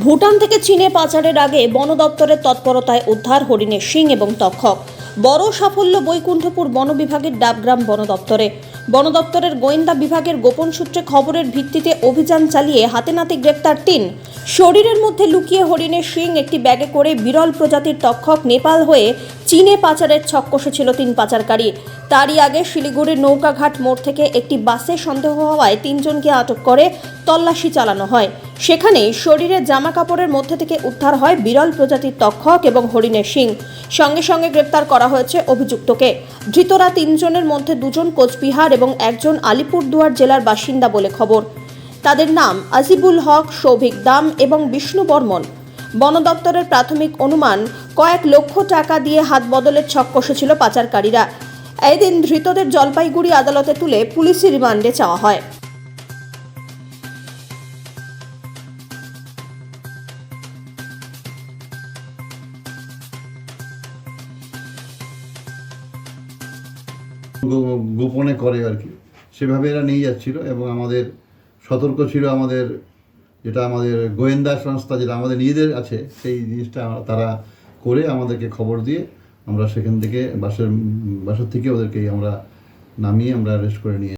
ভুটান থেকে চীনে পাচারের আগে বন দপ্তরের তৎপরতায় উদ্ধার হরিণের শিং এবং তক্ষক। বড় সাফল্য বৈকুণ্ঠপুর বন বিভাগের ডাবগ্রাম বন দপ্তরে। বন দপ্তরের গোয়েন্দা বিভাগের গোপন সূত্রে খবরের ভিত্তিতে অভিযান চালিয়ে হাতে নাতে গ্রেপ্তার ৩। শরীরের মধ্যে লুকিয়ে হরিণের শিং, একটি ব্যাগে করে বিরল প্রজাতির তক্ষক নেপাল হয়ে চীনে পাচারের ছক কষেছিল ৩ পাচারকারী। তারই আগে শিলিগুড়ির নৌকাঘাট মোড় থেকে একটি বাসে সন্দেহ হওয়ায় ৩ জনকে আটক করে তল্লাশি চালানো হয়। সেখানেই শরীরের জামা কাপড়ের মধ্যে থেকে উদ্ধার হয় বিরল প্রজাতির তক্ষক এবং হরিণের শিং। সঙ্গে সঙ্গে গ্রেপ্তার করা হয়েছে অভিযুক্তকে। ধৃতরা ৩ জনের মধ্যে ২ জন কোচবিহার এবং একজন আলিপুরদুয়ার জেলার বাসিন্দা বলে খবর। তাদের নাম আজিবুল হক, সৌভিক দাম এবং বিষ্ণু বর্মন। বন দপ্তরের প্রাথমিক অনুমান, কয়েক লক্ষ টাকা দিয়ে হাত বদলের ছক কষেছিল পাচারকারীরা। এদিন ধৃতদের জলপাইগুড়ি আদালতে তুলে পুলিশি রিমান্ডে চাওয়া হয়। গোপনে করে আর কি, সেভাবে এরা নিয়ে যাচ্ছিল। এবং আমাদের সতর্ক ছিল আমাদের যেটা আমাদের গোয়েন্দা সংস্থা, যেটা আমাদের নিজেদের আছে, সেই জিনিসটা তারা করে আমাদেরকে খবর দিয়ে আমরা সেখান থেকে বাসার থেকে ওদেরকে আমরা নামিয়ে আমরা অ্যারেস্ট করে নিয়ে